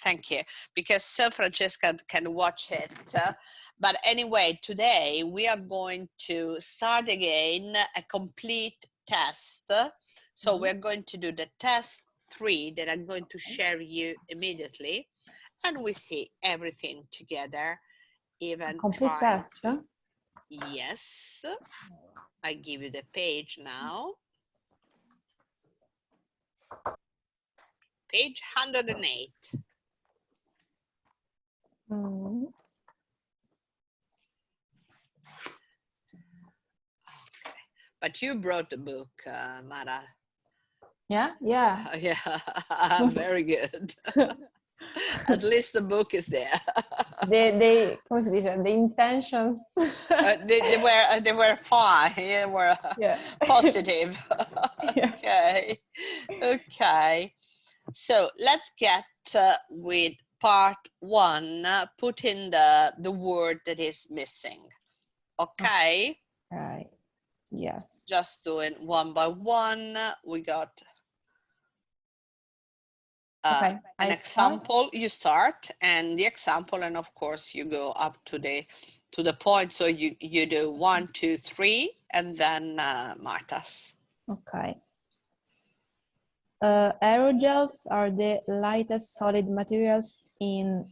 Thank you, because so Francesca can watch it. But anyway, today we are going to start again a complete test. So we're going to do the test 3 that I'm going to share you immediately, and we see everything together. Even complete test. Yes, I give you the page now. Page 108. Mm. Okay. But you brought the book, Mara. Yeah, yeah. Yeah, very good. At least the book is there. The intentions. They were fine. They were positive. Yeah. Okay. Okay. So let's get with part 1. Put in the word that is missing. Okay. Right. Yes. Just doing one by one. We got okay. an example. You start and the example, and of course you go up to the point. So you do 1, 2, 3, and then Marta's. Okay. Aerogels are the lightest solid materials in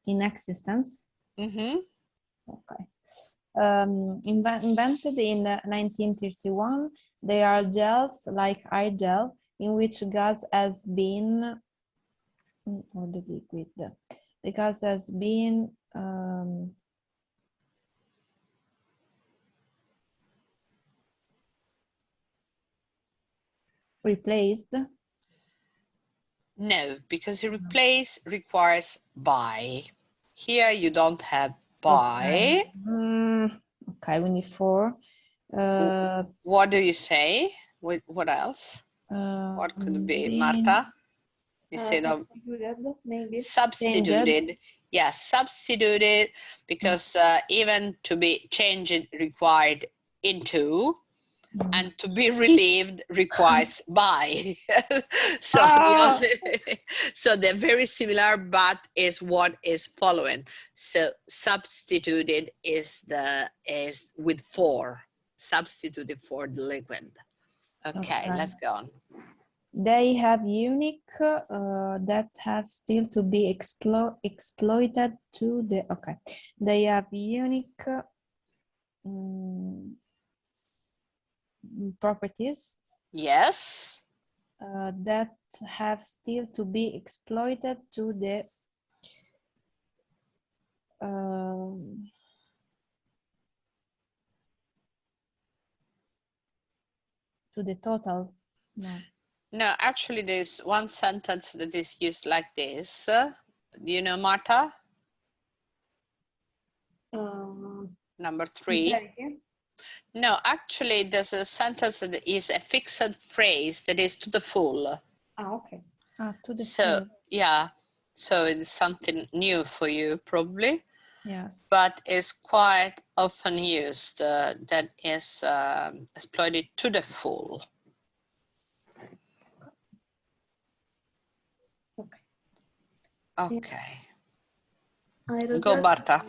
existence. Mm-hmm. Okay. Invented in 1931, they are gels like air gel in which gas has been, or the liquid, the gas has been replaced. No, because replace requires by. Here you don't have by. Okay, okay, we need 4. What do you say? What else? What could it be, Marta? Instead of maybe substituted. Yes, substituted, because even to be changed required into, and to be relieved requires by. So, so they're very similar, but is what is following. So substituted is with 4, substituted for the liquid. Okay, let's go on. They have unique that have still to be exploited to the, okay. They have unique properties. Yes. That have still to be exploited to the total. No, actually there's one sentence that is used like this. Do you know, Marta? Number 3. No, actually there's a sentence that is a fixed phrase that is to the full. Okay. To the so full. Yeah, so it's something new for you probably. Yes. But it's quite often used, that is exploited to the full. Okay. Go, Marta.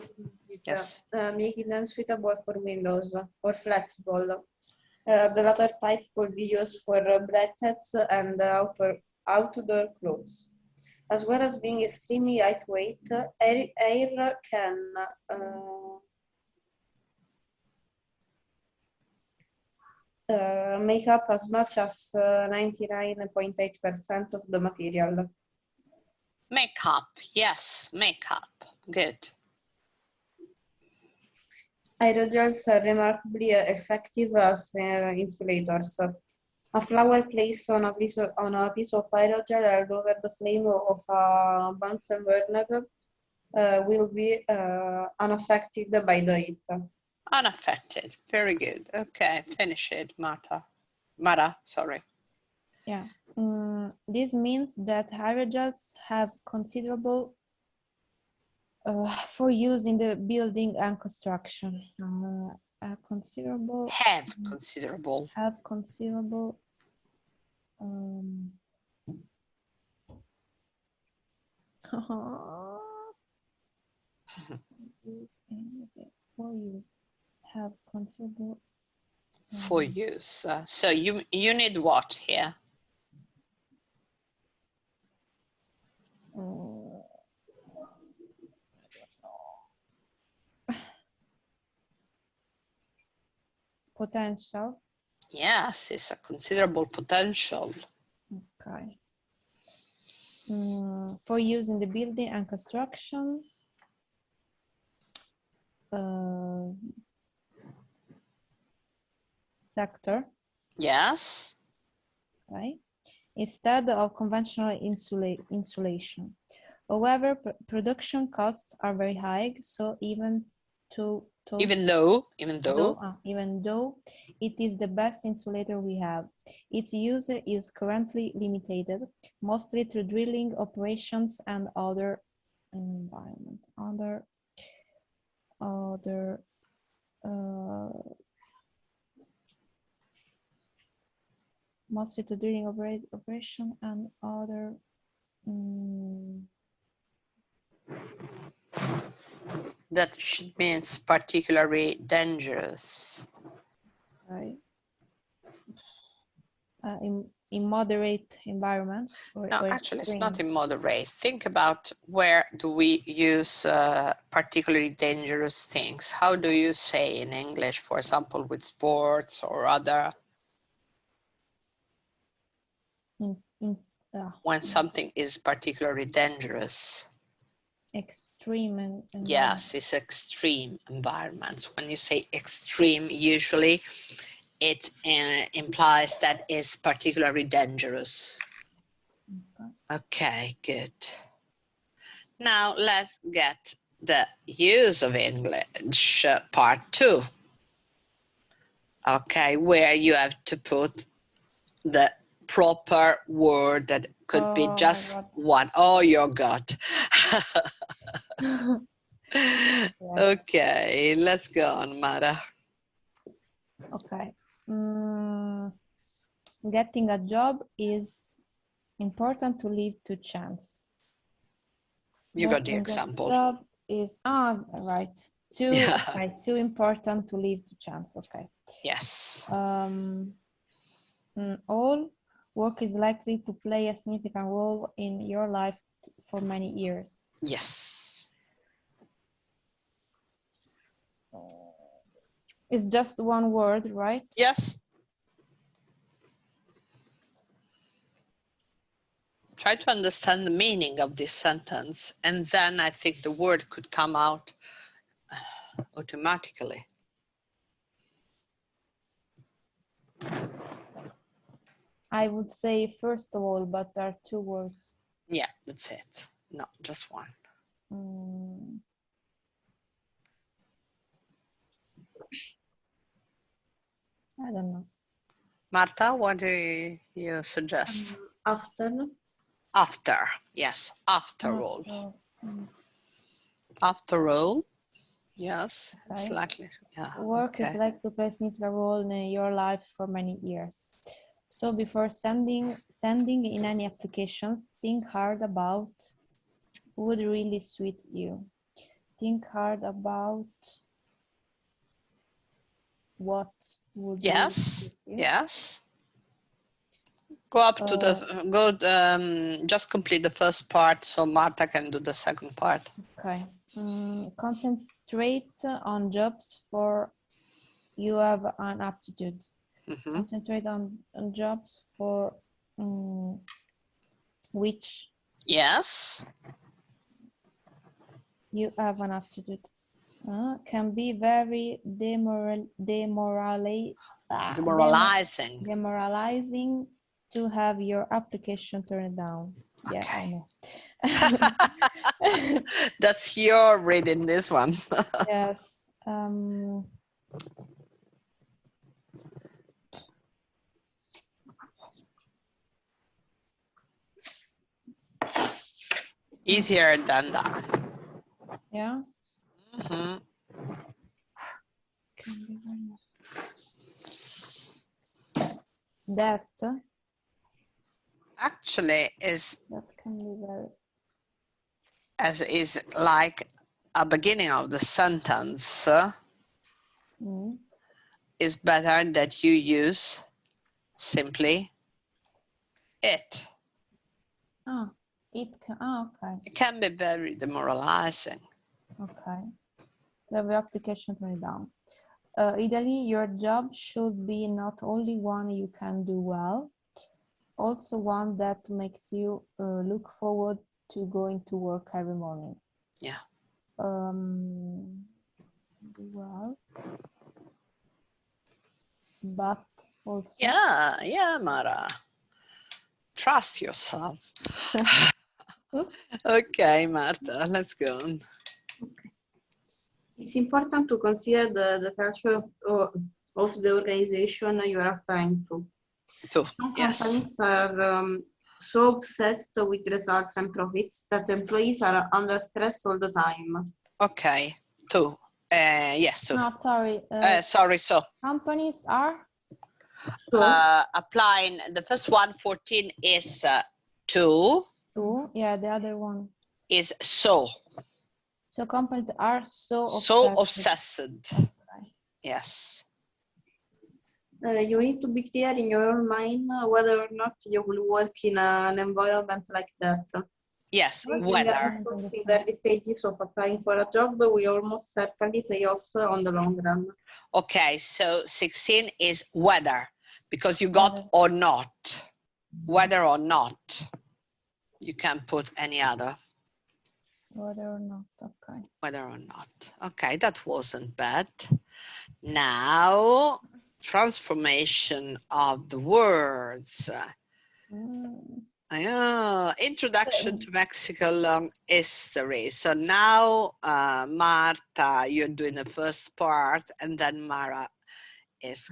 Yes. Making them suitable for windows or flexible. The latter type could be used for blankets and outdoor clothes. As well as being extremely lightweight, air can make up as much as 99.8% of the material. Make up, yes, make up, good. Aerogels are remarkably effective as insulators. A flower placed on a piece of aerogel held over the flame of a Bunsen burner will be unaffected by the heat. Unaffected, very good. Okay, finish it, Marta. Mara, sorry. Yeah, this means that aerogels have considerable for use in the building and construction. Have considerable For use have considerable. For use. So you need what here? Potential. Yes, it's a considerable potential. Okay. For use in the building and construction. Sector. Yes. Okay. Instead of conventional insulation. However, production costs are very high, so even though it is the best insulator we have, its use is currently limited, mostly through drilling operations and other environment, mostly to drilling operation and other. That should mean particularly dangerous. Right. In moderate environments? No, actually, it's not in moderate. Think about where do we use particularly dangerous things. How do you say in English, for example, with sports or other? When something is particularly dangerous. Extreme. Yes, it's extreme environments. When you say extreme, usually it implies that it's particularly dangerous. Okay, good. Now let's get the use of English part 2. Okay, where you have to put the proper word that could be just one. Oh, your God. Yes. Okay, let's go on, Mara. Okay. Getting a job is important to leave to chance. You got the example. Job is right. Too important to leave to chance. Okay. Yes. All work is likely to play a significant role in your life for many years. Yes. It's just one word, right? Yes. Try to understand the meaning of this sentence, and then I think the word could come out automatically. I would say first of all, but there are two words. Yeah, that's it. No, just one. I don't know. Marta, what do you suggest? After. After, yes, after all. After all, yes, okay. It's likely. Yeah. Work is likely to play a significant role in your life for many years. So before sending in any applications, think hard about who would really suit you. Think hard about what would really suit you. Yes. Go up to the, just complete the first part so Marta can do the second part. Okay. Concentrate on jobs for you have an aptitude. Concentrate on jobs for which you have an aptitude. Can be very demoralizing to have your application turned down. Yeah, okay. I know. That's your reading this one. Yes. Easier than that. Yeah. That actually is that can be very as is like a beginning of the sentence, is better that you use simply it. Ah, okay. It can be very demoralizing. Okay. To have your application turned down. Italy, your job should be not only one you can do well, also one that makes you look forward to going to work every morning. Yeah. Well, but also. Yeah, Mara. Trust yourself. Okay, Marta, let's go on. Okay. It's important to consider the culture of the organization you are applying to. Some companies are so obsessed with results and profits that employees are under stress all the time. Okay, two. Yes, two. No, sorry. Sorry, so. Companies are? Applying, the first one, 14, is two. Two, yeah, the other one. Is so. So companies are so obsessed. Okay. Yes. You need to be clear in your mind whether or not you will work in an environment like that. Yes, whether. In the early stages of applying for a job will almost certainly pay off on the long run. Okay, so 16 is whether, because you got or not. Whether or not. You can put any other. Whether or not, okay. Whether or not. Okay, that wasn't bad. Now, transformation of the words. Introduction to Mexico long history. So now, Marta, you're doing the first part, and then Mara is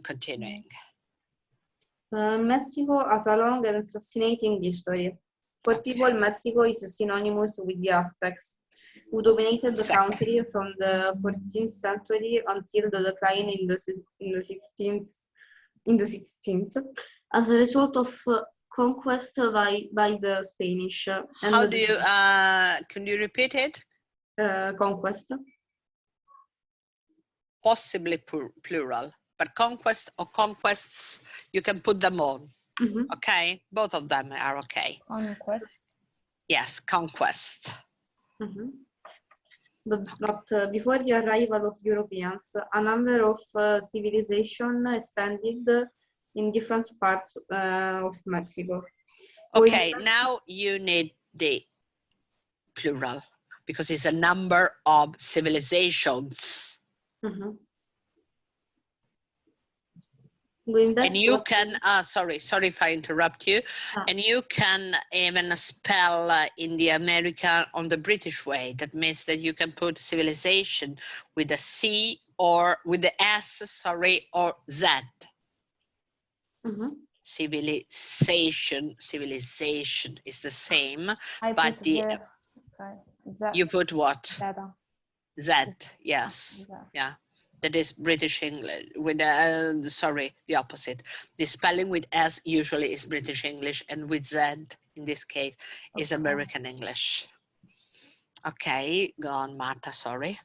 continuing. Mexico has a long and fascinating history. For people, Mexico is synonymous with the Aztecs, who dominated the country from the 14th century until the decline in the 16th, as a result of conquest by the Spanish. How do you, can you repeat it? Conquest. Possibly plural, but conquest or conquests, you can put them on. Okay, both of them are okay. Conquest. Yes, conquest. But before the arrival of Europeans, a number of civilizations extended in different parts of Mexico. Okay, now you need the plural because it's a number of civilizations. And you can, sorry if I interrupt you, and you can even spell in the American, on the British way. That means that you can put civilization with a C or with the S, sorry, or Z. Civilization is the same, but the you put what? Z, yes, yeah. That is British English with sorry, the opposite. The spelling with S usually is British English, and with Z in this case is American English. Okay, go on, Marta, sorry.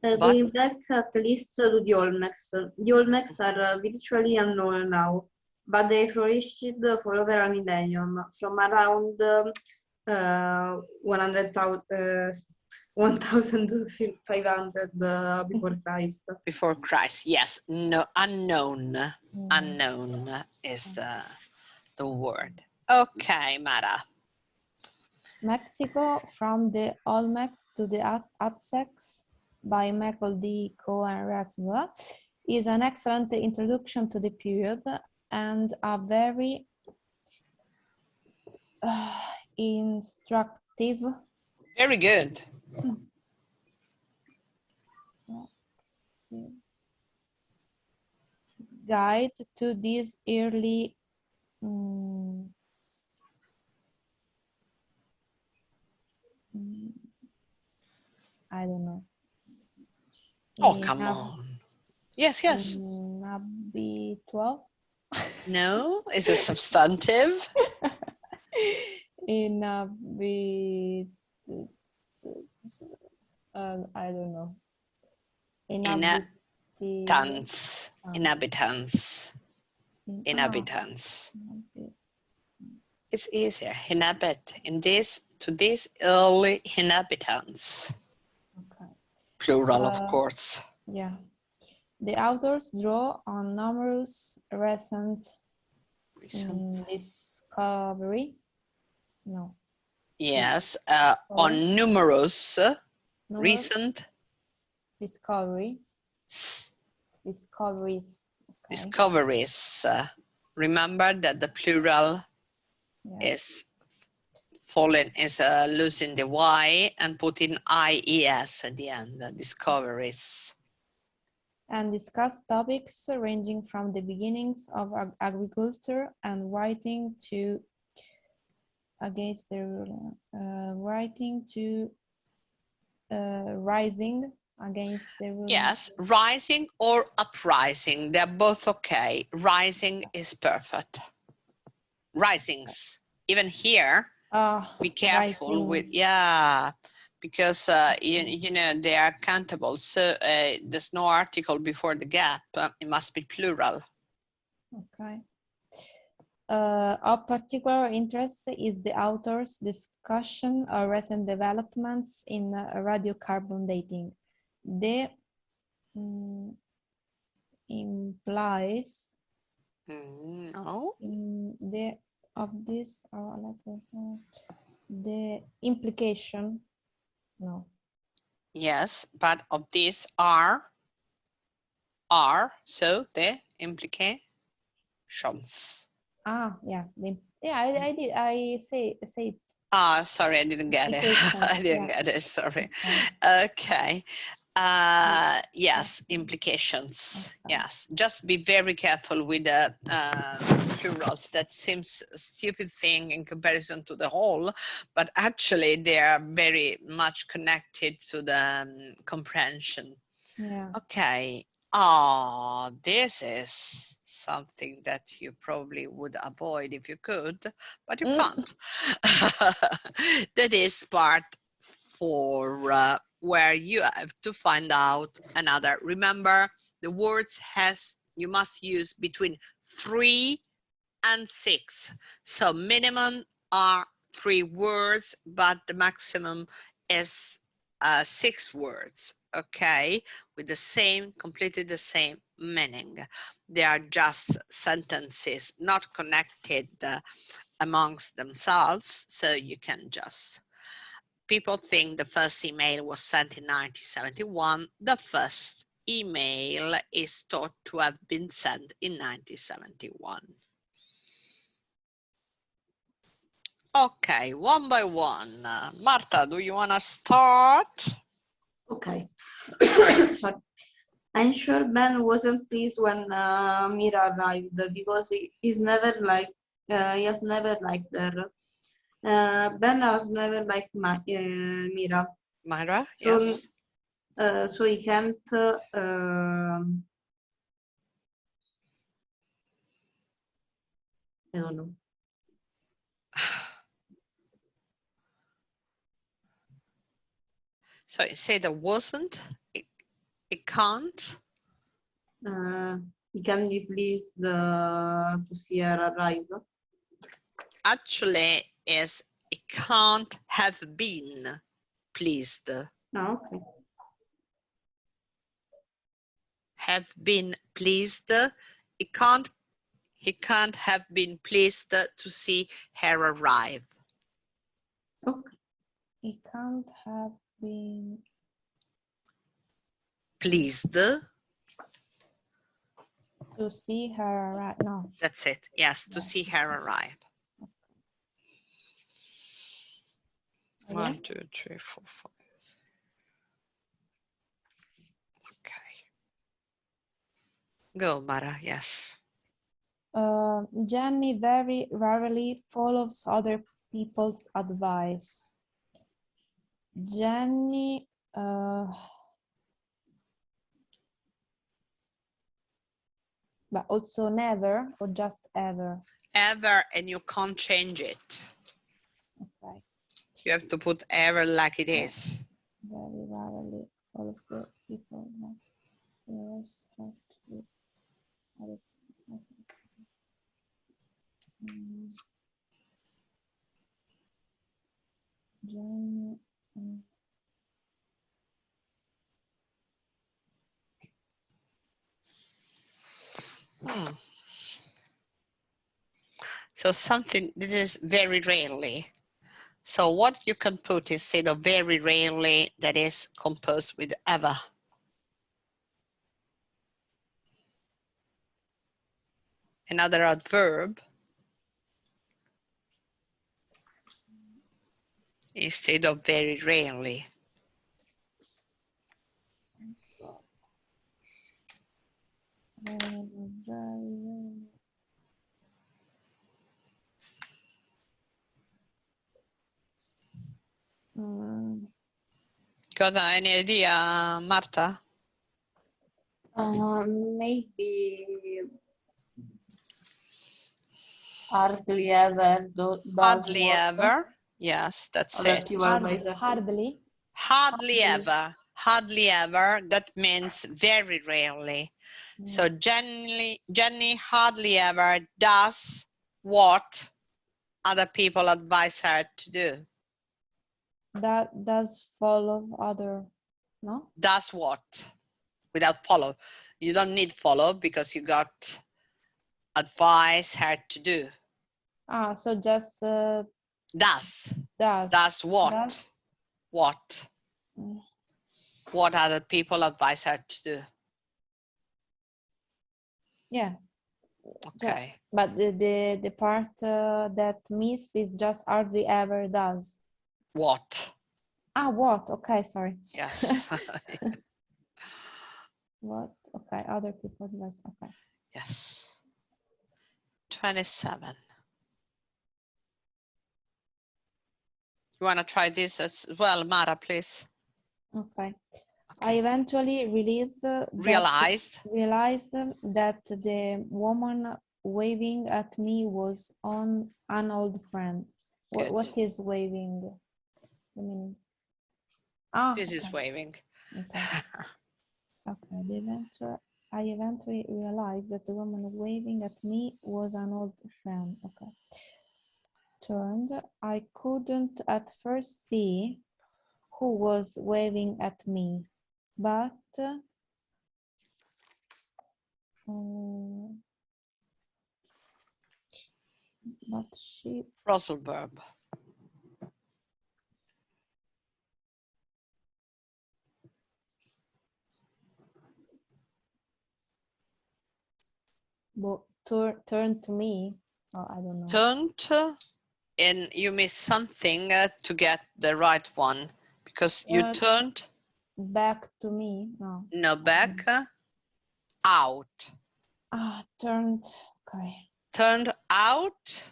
Going back at least to the Olmecs. The Olmecs are virtually unknown now, but they flourished for over a millennium, from around 1,500 before Christ. Before Christ, yes. No, unknown. Unknown is the word. Okay, Mara. Mexico, from the Olmecs to the Aztecs, by Michael D. Cohen, is an excellent introduction to the period and a very instructive. Very good. Guide to this early I don't know. Oh, come on. Yes. Maybe 12. No, is a substantive. inhabit, I don't know. Inhabitants. Inhabitants. Inhabitants. It's easier. Inhabit. In this, to this early inhabitants. Okay. Plural, of course. Yeah. The authors draw on numerous recent discovery. No. Yes, on numerous recent discoveries. Okay. Discoveries. Remember that the plural is falling, is losing the Y and putting IES at the end, discoveries. And discuss topics ranging from the beginnings of agriculture and writing to against the rising against the ruling. Yes, rising or uprising, they're both okay. Rising is perfect. Risings, even here, be careful risings. with, yeah, because you know they are countable. So there's no article before the gap. It must be plural. Okay. Of particular interest is the author's discussion of recent developments in radiocarbon dating. The implies no. The implication, no. Yes, but of these are so the implications. Yeah, I did. I say it. Sorry, I didn't get it. I didn't get it. Sorry. Okay. Yes, implications. Okay. Yes, just be very careful with the plurals. That seems a stupid thing in comparison to the whole, but actually they are very much connected to the comprehension. Yeah. Okay. This is something that you probably would avoid if you could, but you can't. That is part 4, where you have to find out another. Remember, the words you must use between 3 and 6. So minimum are 3 words, but the maximum is 6 words. Okay, with the same, completely the same meaning. They are just sentences, not connected amongst themselves, so you can just. People think the first email was sent in 1971. The first email is thought to have been sent in 1971. Okay, one by one. Marta, do you want to start? Okay. Sorry. I'm sure Ben wasn't pleased when Mira arrived because he has never liked her. Ben has never liked Mira. Myra, So, yes. So he can't. I don't know. Sorry, say there wasn't. It can't. He can be pleased to see her arrive. Actually, it can't have been pleased. Oh, okay. Have been pleased. He can't have been pleased to see her arrive. Okay. He can't have been pleased to see her arrive. No. That's it. Yes, to see her arrive. Okay. 1, 2, 3, 4, 5. Okay. Go, Mara. Yes. Jenny very rarely follows other people's advice. Jenny but also never or just ever? Ever, and you can't change it. You have to put ever like it is. Very rarely follows the people that respect with other people. Join, So something that is very rarely. So what you can put instead of very rarely that is composed with ever? Another adverb instead of very rarely. Got any idea, Marta? Maybe hardly ever does Hardly what ever. Yes, that's other it. people advise us to. hardly. Hardly ever. Hardly ever. That means very rarely. So Jenny hardly ever does what other people advise her to do. That does follow other, no? Does what? Without follow. You don't need follow because you got advise her to do. Ah, so just Does. does. Does what? Does. What? Mm. What other people advise her to do. Yeah. Okay. But the part that miss is just hardly ever does. What? Ah, what? Okay, sorry. Yes. What? Okay, other people does. Okay. Yes. 27. You want to try this as well, Mara, please? Okay. I eventually realized that the woman waving at me was an old friend. What is waving? I mean, This is waving. Okay. Okay. I eventually realized that the woman waving at me was an old friend. Okay. Turned. I couldn't at first see who was waving at me, but she. Phrasal verb. Turn to me. Oh, I don't know. Turned, and you miss something to get the right one because you turned. Back to me. No. No, back. Out. Ah, turned. Okay. Turned out.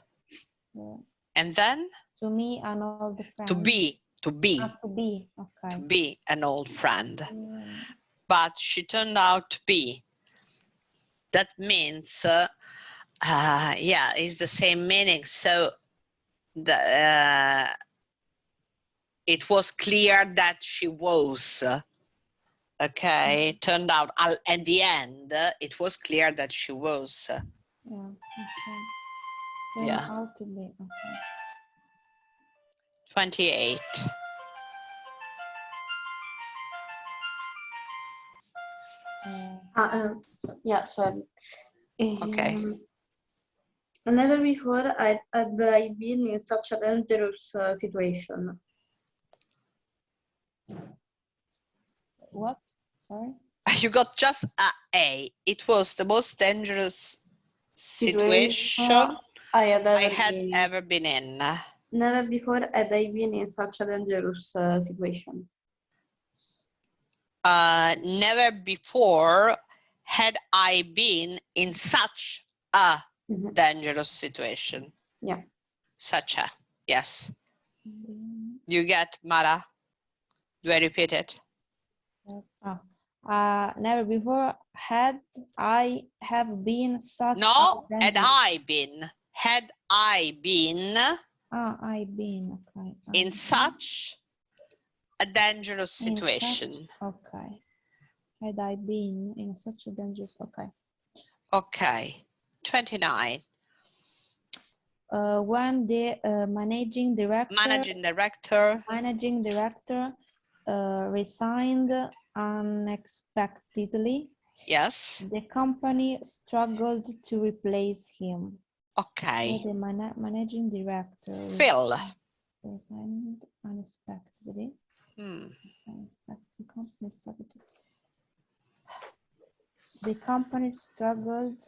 Yeah. And then? To me, an old friend. To be. To be. Ah, to be. Okay. To be an old friend. Yeah. But she turned out to be. That means, yeah, it's the same meaning. So it was clear that she was. Okay, turned out at the end, it was clear that she was. Yeah. Okay. Turned Yeah. out to be. Okay. 28. Yeah, sorry. Okay. Never before had I been in such a dangerous situation. What? Sorry? You got just a A. It was the most dangerous situation I had ever been in. Never before had I been in such a dangerous situation. Never before had I been in such a dangerous situation. Yeah. Such a, yes. You get, Mara? Do I repeat it? Never before had I have been such No, a had I been. Had I been. I've been, okay. In such a dangerous situation. Okay. Had I been in such a dangerous, okay. Okay, 29. When the managing director resigned unexpectedly, Yes. the company struggled to replace him. Okay. The managing director Phil. resigned unexpectedly. The company struggled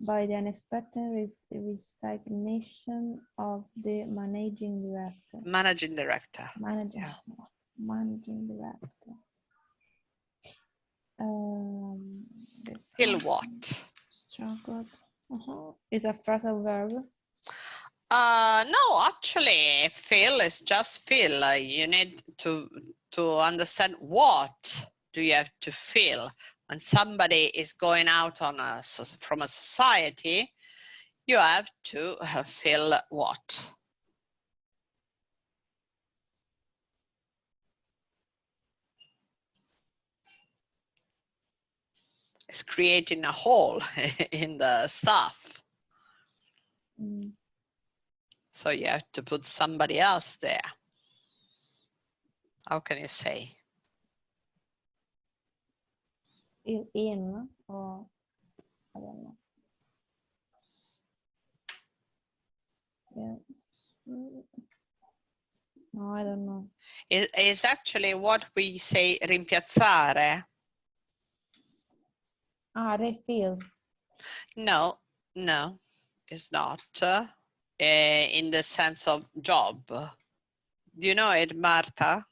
by the unexpected resignation of the managing director. Managing director. Managing director. Phil what? Struggled. Is a phrasal verb? No, actually, feel is just feel. You need to understand what do you have to feel when somebody is going out on from a society. You have to feel what? It's creating a hole in the stuff. So you have to put somebody else there. How can you say? Fill in, or I don't know. Yeah. No, I don't know. It's actually what we say rimpiazzare. Refill. No, no, it's not. In the sense of job. Do you know it, Marta?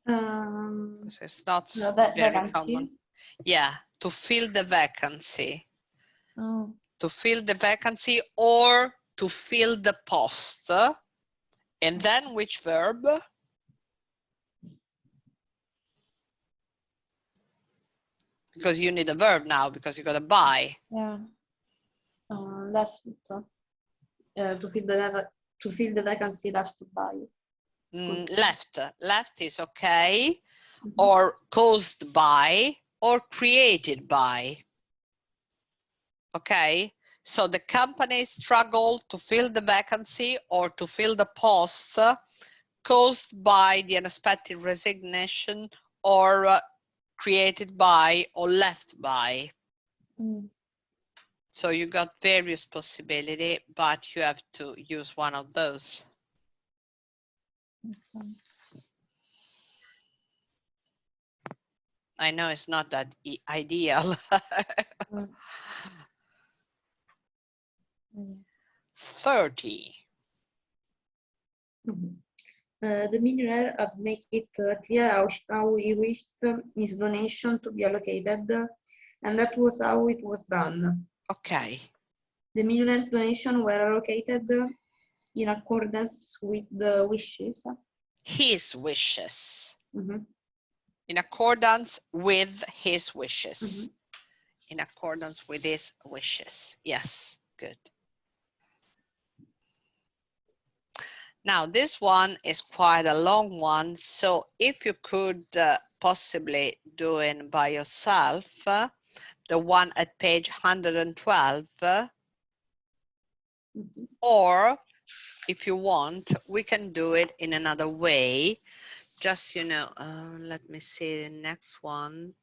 It's not very vacancy. common. Yeah, to fill the vacancy. Oh. To fill the vacancy or to fill the post. And then which verb? Because you need a verb now because you got to buy. Yeah. Left. To fill the vacancy left by. Left is okay. Or caused by or created by. Okay, so the company struggled to fill the vacancy or to fill the post caused by the unexpected resignation or created by or left by. So you got various possibilities, but you have to use one of those. Okay. I know it's not that ideal. 30. The millionaire had made it clear how he wished his donation to be allocated, and that was how it was done. Okay. The millionaire's donation were allocated in accordance with the wishes. His wishes. Mm-hmm. In accordance with his wishes. Mm-hmm. In accordance with his wishes. Yes, good. Now this one is quite a long one, so if you could possibly do it by yourself, the one at page 112, or if you want, we can do it in another way. Just, you know, let me see the next one.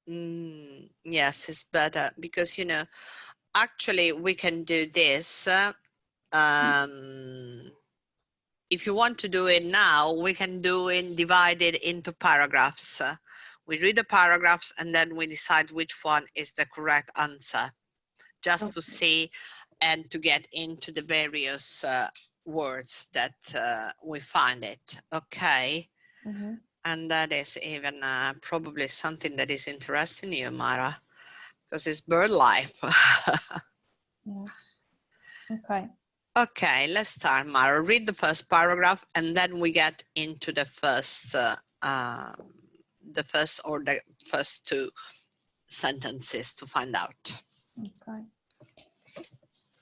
Yes, it's better because, you know, actually we can do this. If you want to do it now, we can do it divided into paragraphs. We read the paragraphs and then we decide which one is the correct answer, just to see and to get into the various words that we find it. Okay. And that is even probably something that is interesting you, Mara, because it's bird life. Yes. Okay. Okay, let's start, Mara. Read the first paragraph and then we get into the first or the first two sentences to find out. Okay.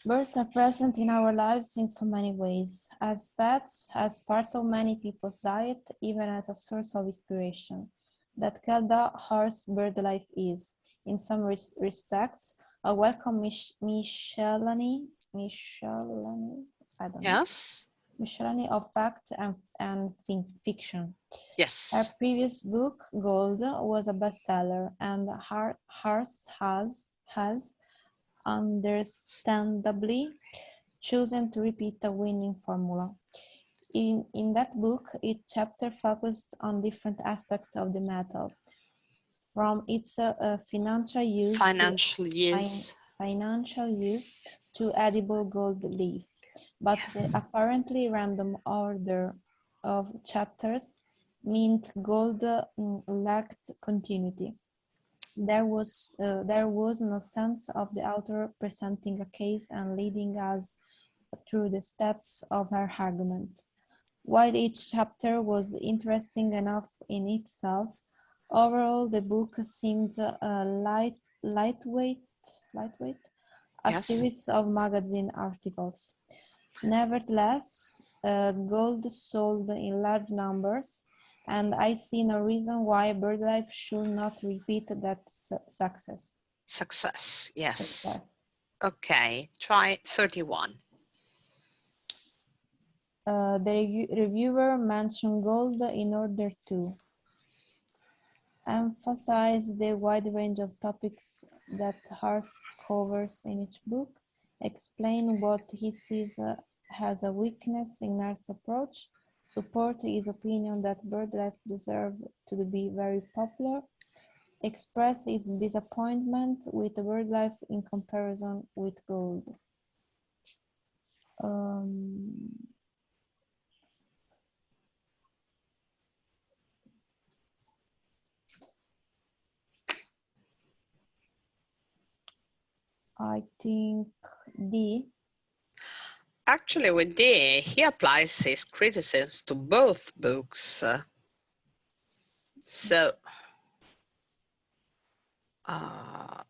Birds are present in our lives in so many ways, as pets, as part of many people's diet, even as a source of inspiration. That Kelda horse bird life is, in some respects, a welcome miscellany, I don't know, Yes. miscellany of fact and fiction. Yes. Her previous book, Gold, was a bestseller, and Horse has understandably chosen to repeat the winning formula. In that book, each chapter focused on different aspects of the metal, from its financial use to edible gold leaf. But the apparently random order of chapters meant gold lacked continuity. There was no sense of the author presenting a case and leading us through the steps of her argument. While each chapter was interesting enough in itself, overall the book seemed lightweight, a Yes. series of magazine articles. Nevertheless, gold sold in large numbers, and I see no reason why BirdLife should not repeat that success. Success, yes. Success. Okay, try 31. The reviewer mentioned gold in order to emphasize the wide range of topics that Hars covers in each book, explain what he sees as a weakness in Hars' approach, support his opinion that BirdLife deserves to be very popular, express his disappointment with BirdLife in comparison with Gold. I think D. Actually, with D, he applies his criticisms to both books. So,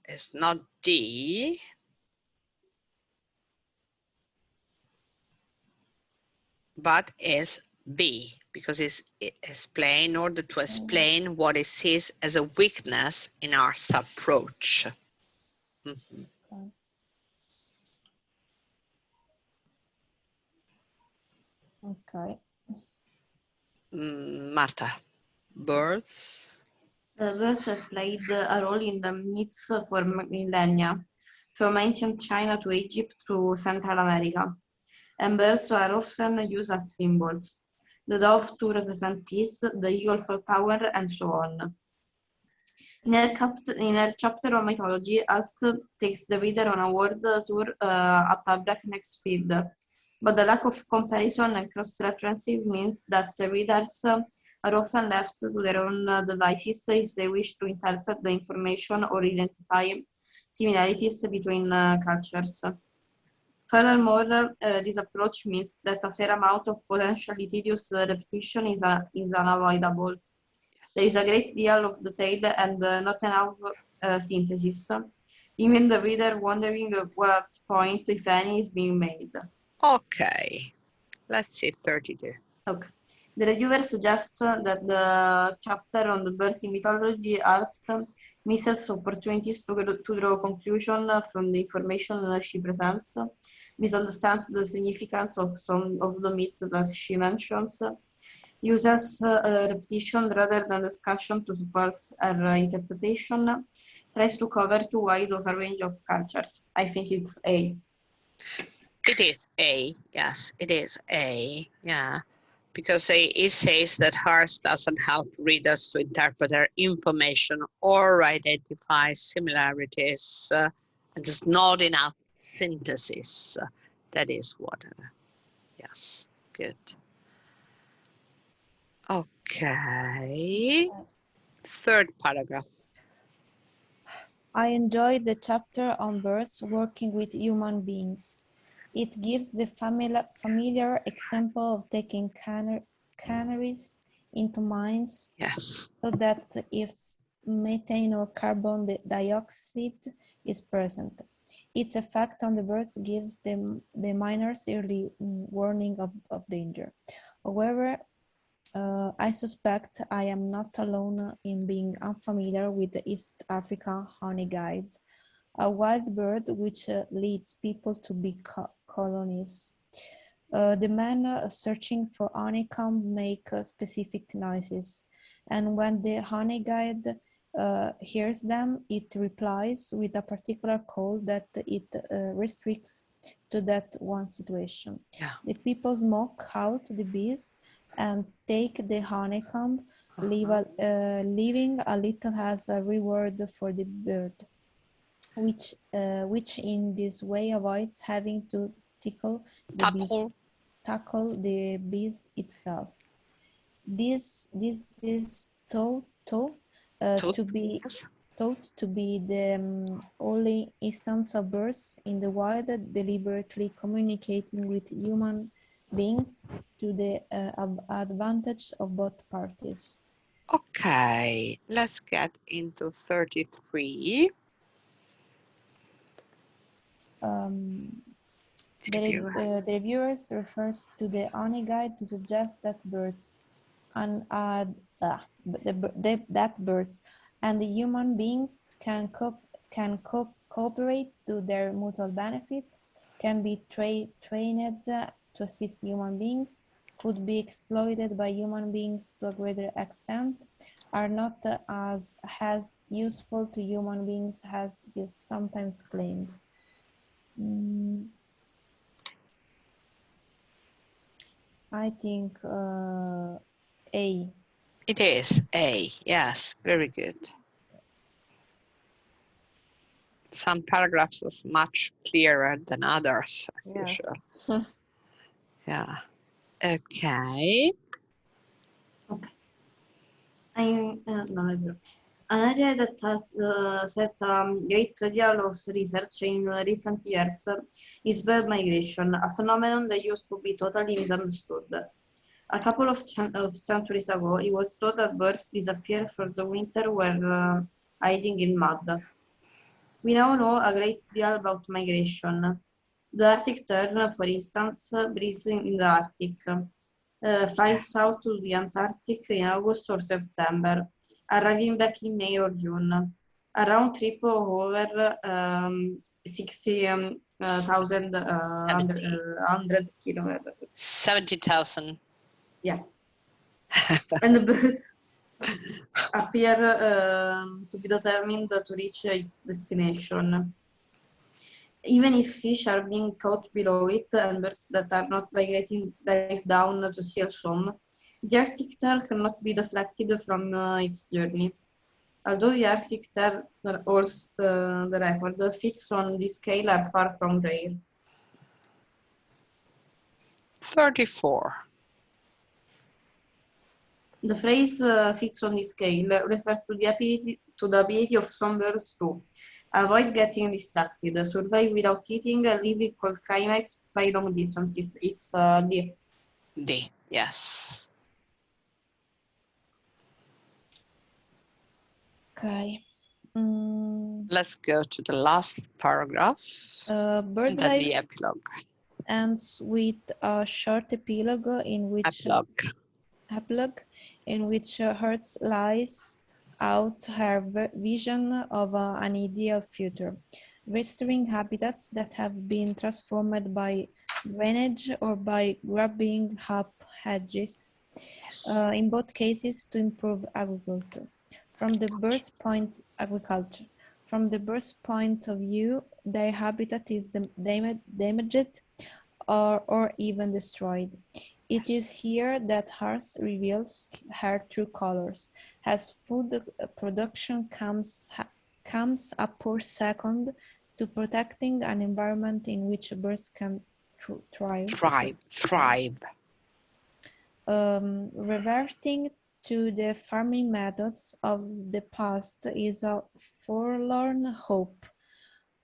it's not D. But is B, because it's explain in order to explain what it sees as a weakness in our approach. Okay. Marta, birds. The birds have played a role in the myths for millennia, from ancient China to Egypt to Central America. And birds are often used as symbols. The dove to represent peace, the eagle for power, and so on. In her chapter on mythology, Ask takes the reader on a world tour at a breakneck speed. But the lack of comparison and cross-referencing means that the readers are often left to their own devices if they wish to interpret the information or identify similarities between cultures. Furthermore, this approach means that a fair amount of potentially tedious repetition is unavoidable. There is a great deal of detail and not enough synthesis, even the reader wondering what point, if any, is being made. Okay, let's see 32. Okay. The reviewer suggests that the chapter on the birds in mythology misses opportunities to draw a conclusion from the information she presents, misunderstands the significance of some of the myths that she mentions, uses repetition rather than discussion to support her interpretation, tries to cover too wide of a range of cultures. I think it's A. It is A, yes, it is A, yeah. Because it says that Hars doesn't help readers to interpret their information or identify similarities, and there's not enough synthesis. That is what, yes, good. Okay, third paragraph. I enjoyed the chapter on birds working with human beings. It gives the familiar example of taking canaries into mines, Yes. so that if methane or carbon dioxide is present. Its effect on the birds gives the miners early warning of danger. However, I suspect I am not alone in being unfamiliar with the East African honey guide, a wild bird which leads people to big colonies. The men searching for honeycomb make specific noises, and when the honey guide hears them, it replies with a particular call that it restricts to that one situation. Yeah. The people smoke out the bees and take the honeycomb, leaving a little as a reward for the bird, which in this way avoids having to tackle the bees itself. This is thought to be the only instance of birds in the wild deliberately communicating with human beings to the advantage of both parties. Okay, let's get into 33. The reviewers refers to the honey guide to suggest that birds that birds and the human beings can cooperate to their mutual benefit, can be trained to assist human beings, could be exploited by human beings to a greater extent, are not as useful to human beings as is sometimes claimed. I think A. It is A, yes, very good. Some paragraphs are much clearer than others, as usual. Yeah. Okay. Okay. An area that has set a great deal of research in recent years is bird migration, a phenomenon that used to be totally misunderstood. A couple of centuries ago, it was thought that birds disappear for the winter were hiding in mud. We now know a great deal about migration. The Arctic tern, for instance, breeds in the Arctic, flies south to the Antarctic in August or September, arriving back in May or June. A round trip of over 60,000 kilometers. 70,000. Yeah. And the birds appear to be determined to reach its destination. Even if fish are being caught below it and birds that are not migrating dive down to steal some, the Arctic tern cannot be deflected from its journey. Although the Arctic tern holds the record, feats on this scale are far from rare. 34. The phrase feats on this scale refers to the ability of some birds to avoid getting distracted, survive without eating, live in cold climates, fly long distances. It's D. D, yes. Okay. Let's go to the last paragraph Bird and then life the epilogue. ends with a short epilogue in which Hertz lays out her vision of an ideal future, restoring habitats that have been transformed by drainage or by grubbing up hedges, in both cases to improve agriculture. From the bird's point of view, their habitat is damaged or even destroyed. It is here that Hertz reveals her true colors, as food production comes a poor second to protecting an environment in which birds can thrive. Reverting to the farming methods of the past is a forlorn hope.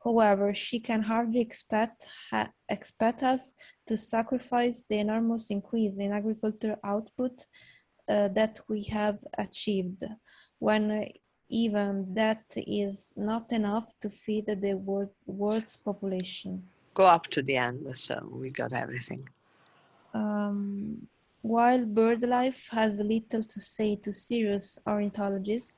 However, she can hardly expect us to sacrifice the enormous increase in agricultural output that we have achieved, when even that is not enough to feed the world's population. Go up to the end, so we got everything. While bird life has little to say to serious ornithologists,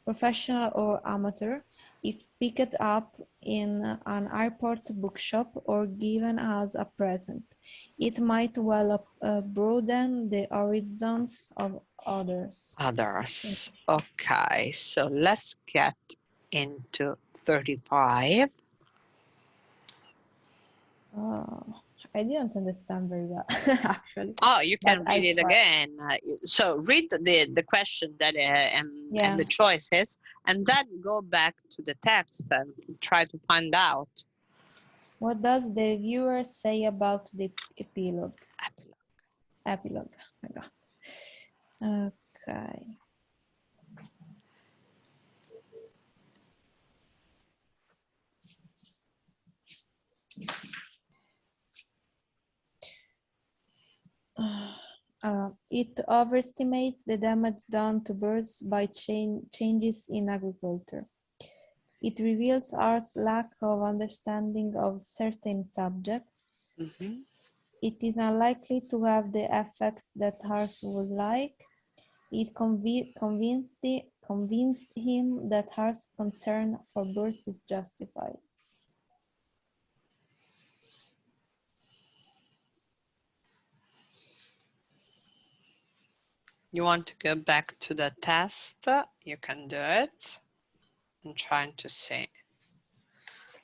professional or amateur, if picked up in an airport bookshop or given as a present, it might well broaden the horizons of others. Okay, so let's get into 35. I didn't understand very well, actually. Oh, you can but read it try. again. So read the question that and the choices, and then go back to the text and try to find out. What does the viewer say about the epilogue? Epilogue. My God. Okay. It overestimates the damage done to birds by changes in agriculture. It reveals our lack of understanding of certain subjects. Mm-hmm. It is unlikely to have the effects that ours would like. It convinced him that ours concern for birds is justified. You want to go back to the test? You can do it. I'm trying to say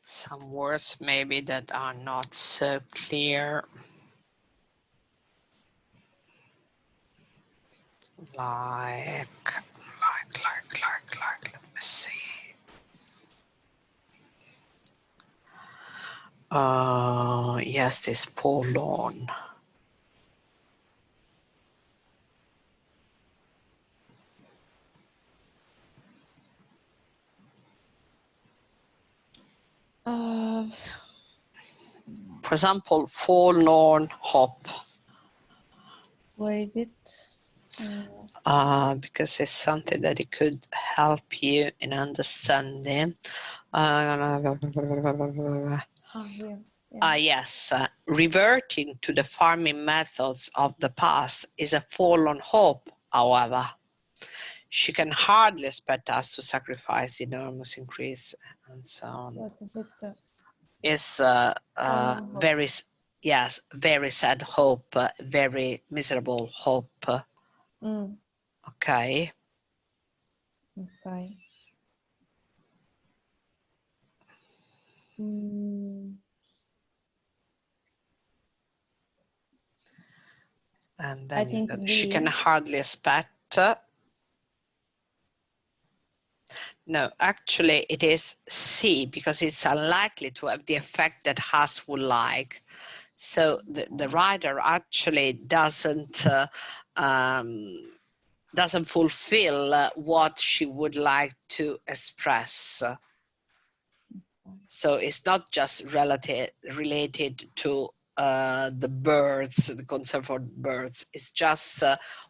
some words maybe that are not so clear. Like, let me see. Yes, this forlorn. For example, forlorn hope. Where is it? Because it's something that it could help you in understanding. Yes, reverting to the farming methods of the past is a forlorn hope, however. She can hardly expect us to sacrifice the enormous increase and so on. What is it? It's very, yes, very sad hope, very miserable hope. Okay. Okay. And I then think she can hardly expect. No, actually it is C, because it's unlikely to have the effect that Haas would like. So the writer actually doesn't fulfill what she would like to express. So it's not just related to the birds, the concern for birds. It's just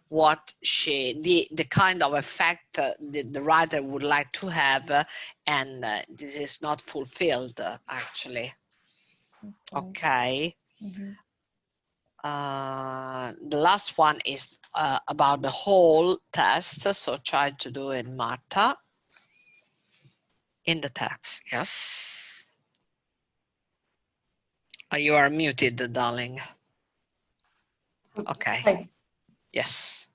what the kind of effect the writer would like to have, and this is not fulfilled actually. Okay. The last one is about the whole test, so try to do it, Marta, in the text. Yes. You are muted, darling. Okay. Hi. Yes.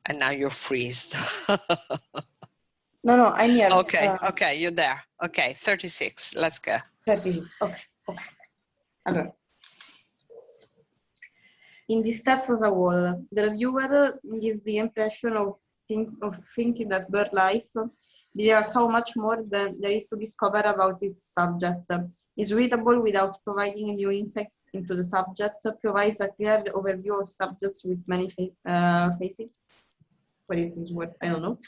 And now you're freezed. No, I'm here. Okay, okay, you're there. Okay, 36. Let's go. 36. Okay. Allora. In this text as a whole, the reviewer gives the impression of thinking that bird life reveals how much more than there is to discover about its subject. Is readable without providing new insights into the subject, provides a clear overview of subjects with many faces. What is this word? I don't know.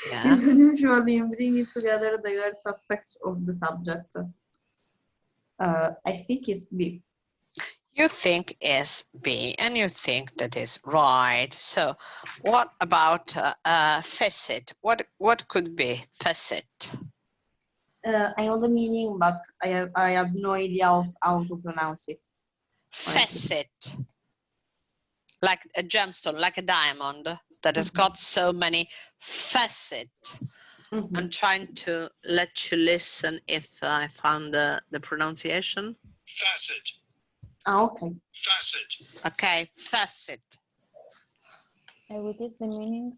Yeah. Is unusual in bringing together diverse aspects of the subject. I think it's B. You think is B, and you think that is right. So what about facet? What could be facet? I know the meaning, but I have no idea of how to pronounce it. Honestly. Facet, like a gemstone, like a diamond that has got so many facets. I'm trying to let you listen if I found the pronunciation. Facet. Okay. Facet. Okay, facet. And what is the meaning?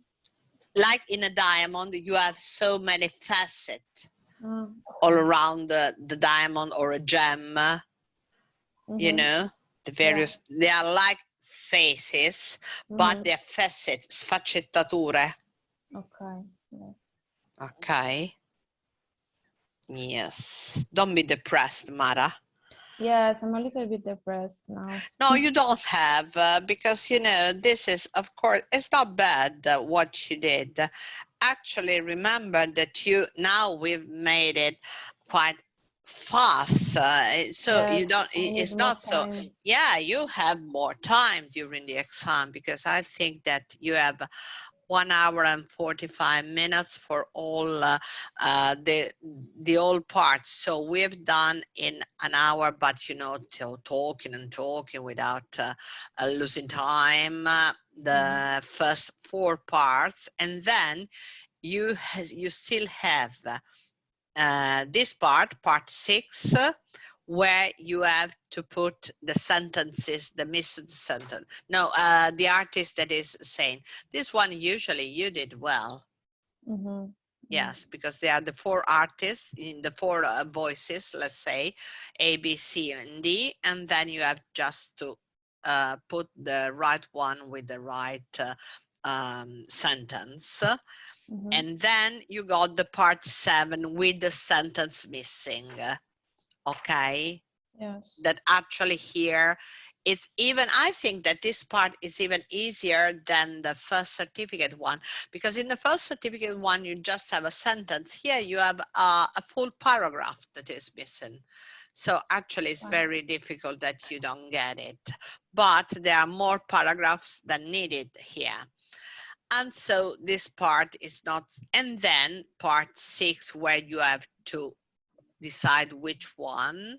Like in a diamond, you have so many facets Ah, all around the diamond or a gem. You know, the various, they are like faces, but they're facets, sfaccettature. okay, yes. Okay. Yes. Don't be depressed, Mara. Yes, I'm a little bit depressed now. No, you don't have, because, you know, this is, of course, it's not bad what you did. Actually, remember that now we've made it quite fast. So Yes, you don't, I need it's more not so, time. yeah, you have more time during the exam, because I think that you have 1 hour and 45 minutes for all the old parts. So we've done in an hour, but you know, till talking and talking without losing time, the first 4 parts, and then you still have this part 6, where you have to put the sentences, the missing sentence. No, the artist that is saying. This one usually you did well. Yes, because they are the 4 artists in the 4 voices, let's say, A, B, C, and D, and then you have just to put the right one with the right sentence. And then you got the part 7 with the sentence missing. Okay. Yes. That actually here it's even, I think that this part is even easier than the first certificate one, because in the first certificate one you just have a sentence. Here you have a full paragraph that is missing. So actually it's very difficult that you don't get it, but there are more paragraphs than needed here. And so this part is not, and then part 6 where you have to decide which one,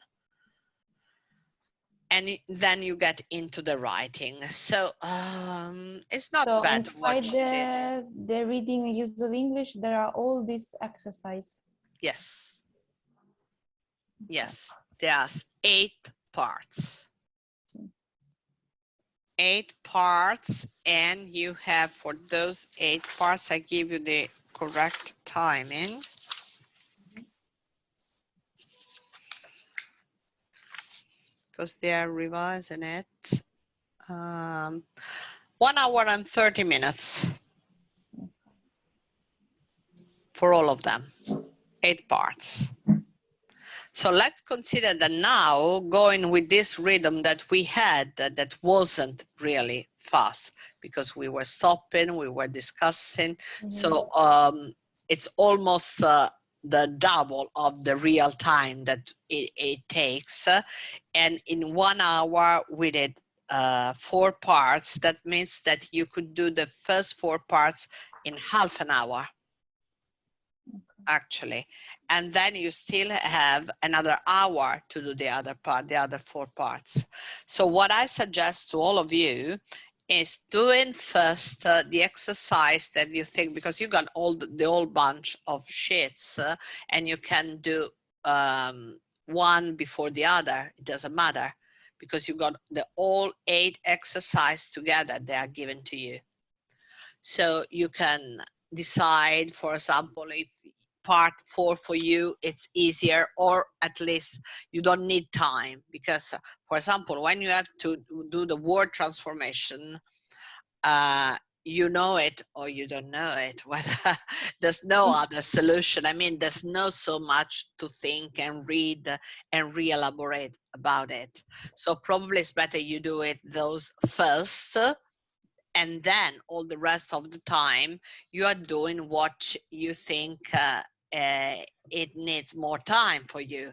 and then you get into the writing. So it's not So bad what inside you did. the reading and use of English, there are all these exercises. Yes. Yes, there's 8 parts. 8 parts, and you have, for those 8 parts, I give you the correct timing. Because they are revising it. 1 hour and 30 minutes for all of them, 8 parts. So let's consider that now, going with this rhythm that we had, that wasn't really fast, because we were stopping, we were discussing. So it's almost the double of the real time that it takes. And in 1 hour we did 4 parts. That means that you could do the first 4 parts in half an hour. Actually, and then you still have another hour to do the other part, the other 4 parts. So what I suggest to all of you is doing first the exercise that you think, because you got all the whole bunch of sheets and you can do one before the other, it doesn't matter, because you got the all 8 exercises together, they are given to you. So you can decide, for example, if part 4 for you it's easier, or at least you don't need time, because for example, when you have to do the word transformation, you know it or you don't know it. There's no other solution. I mean, there's no so much to think and read and re-elaborate about it. So probably it's better you do it those first, and then all the rest of the time you are doing what you think it needs more time for you.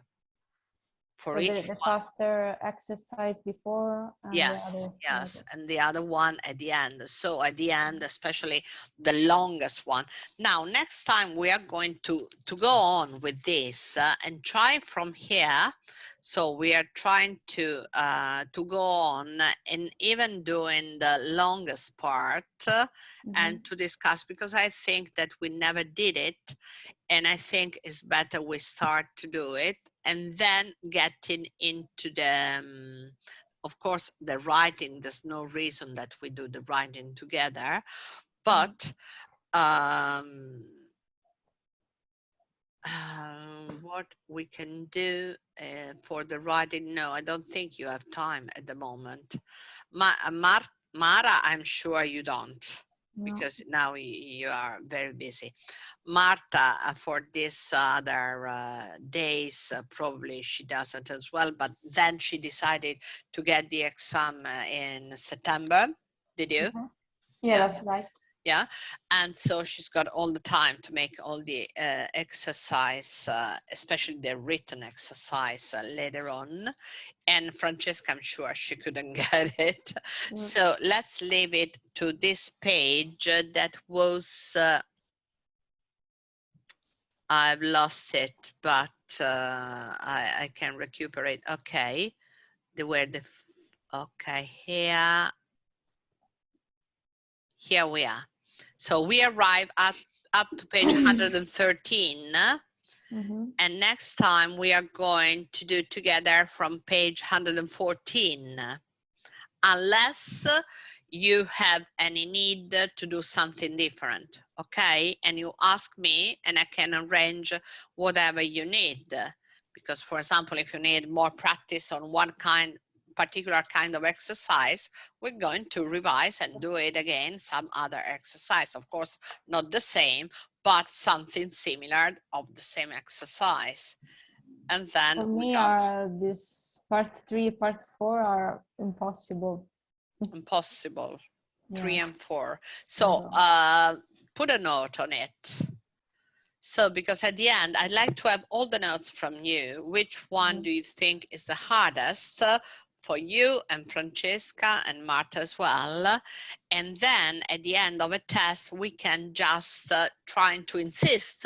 for So each the one. faster exercise before and the Yes, other. yes, and the other one at the end. So at the end, especially the longest one. Now, next time we are going to go on with this and try from here. So we are trying to go on and even doing the longest part and to discuss, because I think that we never did it, and I think it's better we start to do it and then getting into the of course, the writing. There's no reason that we do the writing together, but what we can do for the writing, no, I don't think you have time at the moment. Mara, I'm sure you don't, because now you are very busy. Marta, for this other days, probably she doesn't as well, but then she decided to get the exam in September. Did you? Yeah, that's right. Yeah, and so she's got all the time to make all the exercise, especially the written exercise later on. And Francesca, I'm sure she couldn't get it. So let's leave it to this page that was, I've lost it, but I can recuperate. Okay, okay, here we are. So we arrive up to page 113. And next time we are going to do together from page 114. Unless you have any need to do something different, okay? And you ask me and I can arrange whatever you need. Because for example, if you need more practice on one particular kind of exercise, we're going to revise and do it again, some other exercise. Of course, not the same, but something similar of the same exercise. And then for me, this part 3, part 4 are impossible. Impossible. Yes. 3 and 4. So put a note on it. So because at the end, I'd like to have all the notes from you. Which one do you think is the hardest for you and Francesca and Marta as well? And then at the end of a test, we can just try to insist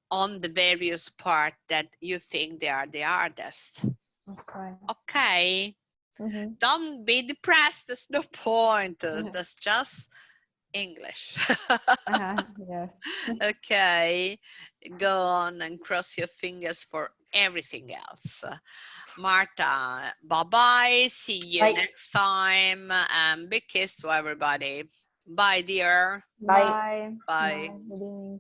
on the various parts that you think they are the hardest. Okay. Okay. Don't be depressed. There's no point. That's just English. Yes. Okay, go on and cross your fingers for everything else. Marta, bye-bye. See you next time. And big kiss to everybody. Bye, dear. Bye. Bye. Good evening.